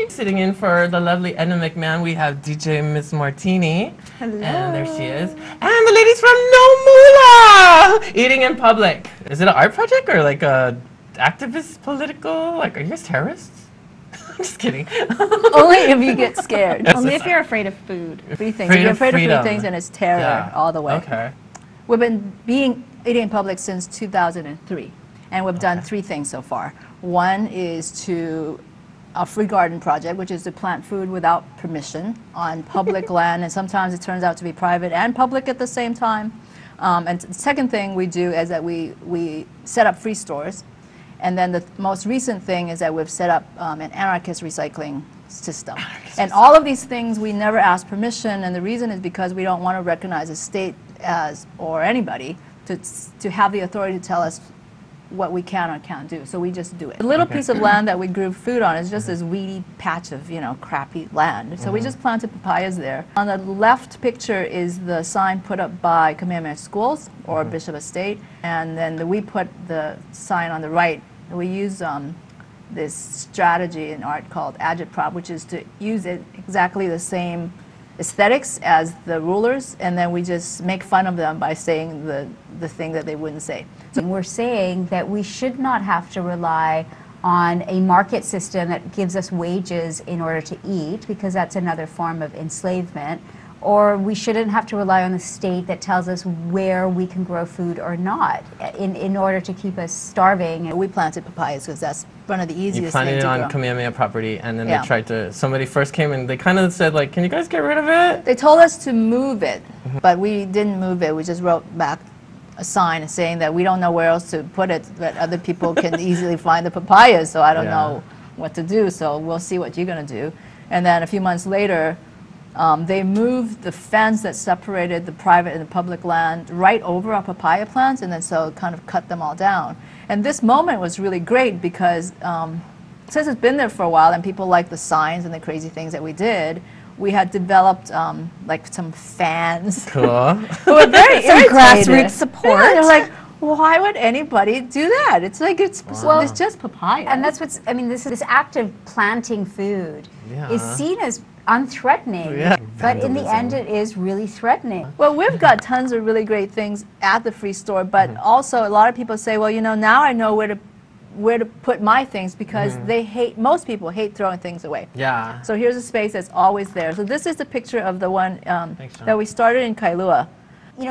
Sitting in for the lovely Edna McMahon, we have DJ Miss Martini. Hello. And there she is. And the ladies from No Moolah! Eating in public. Is it an art project or like a activist political? Like, are you guys terrorists? I'm just kidding. Only if you get scared. Only if you're afraid of food. Three things. If you're afraid of food things, then it's terror Yeah. all the way. Okay. We've been eating in public since 2003, and we've done three things so far. One is to a free garden project, which is to plant food without permission on public land, and sometimes it turns out to be private and public at the same time. And the second thing we do is that we set up free stores. And then the most recent thing is that we've set up an anarchist recycling system. And all of these things we never ask permission, and the reason is because we don't want to recognize the state as, or anybody, to have the authority to tell us what we can or can't do. So we just do it. The little piece of land that we grew food on is just this weedy patch of, crappy land. So we just planted papayas there. On the left picture is the sign put up by Kamehameha Schools or Bishop Estate. And then we put the sign on the right. We use this strategy in art called agitprop, which is to use exactly the same aesthetics as the rulers, and then we just make fun of them by saying the thing that they wouldn't say. So we're saying that we should not have to rely on a market system that gives us wages in order to eat, because that's another form of enslavement. Or we shouldn't have to rely on the state that tells us where we can grow food or not in order to keep us starving. We planted papayas because that's one of the easiest things to grow. You planted it on Kamehameha property, and then they tried to, somebody first came and they kind of said, like, can you guys get rid of it? They told us to move it, but we didn't move it. We just wrote back a sign saying that we don't know where else to put it, but other people can easily find the papayas, so I don't know what to do, so we'll see what you're going to do. And then a few months later, they moved the fence that separated the private and the public land right over our papaya plants, and then so kind of cut them all down. And this moment was really great because since it's been there for a while and people like the signs and the crazy things that we did, we had developed like some fans Cool. who were very irritated. Grassroots support. Yeah, they're like, why would anybody do that? It's like it's just papaya. And that's what's, I mean, this act of planting food is seen as unthreatening, but in the end it is really threatening. Well, we've got tons of really great things at the free store, but also a lot of people say, well, now I know where to put my things, because most people hate throwing things away. Yeah. So here's a space that's always there. So this is the picture of the one that we started in Kailua. We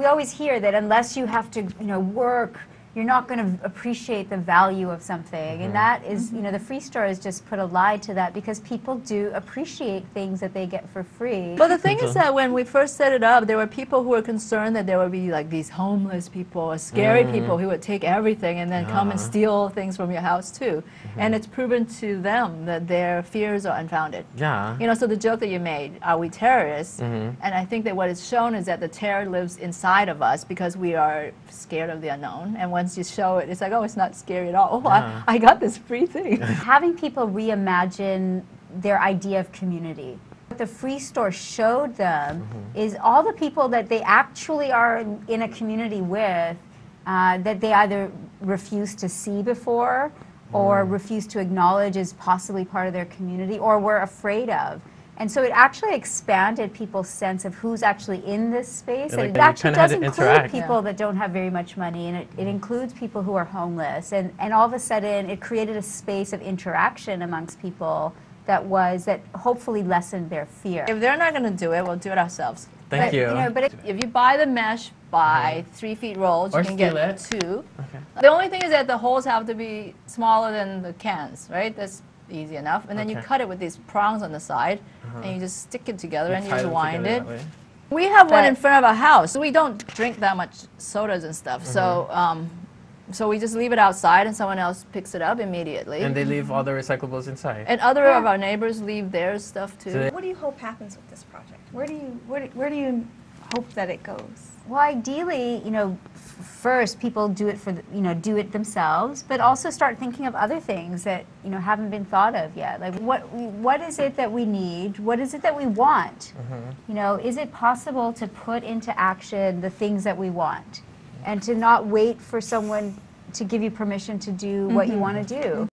always hear that unless you have to, work, you're not going to appreciate the value of something. And that is, the free store has just put a lie to that, because people do appreciate things that they get for free. Well, the thing is that when we first set it up, there were people who were concerned that there would be like these homeless people or scary people who would take everything and then come and steal things from your house too. And it's proven to them that their fears are unfounded. Yeah. So the joke that you made, are we terrorists? And I think that what it's shown is that the terror lives inside of us because we are scared of the unknown. And once you show it, it's like, oh, it's not scary at all. Oh, I got this free thing. Having people reimagine their idea of community. What the free store showed them is all the people that they actually are in a community with that they either refuse to see before or refuse to acknowledge as possibly part of their community or were afraid of. And so it actually expanded people's sense of who's actually in this space. And it actually does include people that don't have very much money, and it includes people who are homeless. And all of a sudden, it created a space of interaction amongst people that hopefully lessened their fear. If they're not going to do it, we'll do it ourselves. Thank you. But if you buy the mesh by 3 feet rolls, you can get 2. Okay. The only thing is that the holes have to be smaller than the cans, right? That's easy enough. And then you cut it with these prongs on the side, and you just stick it together and you just wind it. We have one in front of our house. We don't drink that much sodas and stuff, so we just leave it outside and someone else picks it up immediately. And they leave all the recyclables inside. And other of our neighbors leave their stuff too. What do you hope happens with this project? Where do you hope that it goes? Well, ideally, first people do it for do it themselves, but also start thinking of other things that haven't been thought of yet. Like what is it that we need? What is it that we want? Is it possible to put into action the things that we want, and to not wait for someone to give you permission to do what you want to do.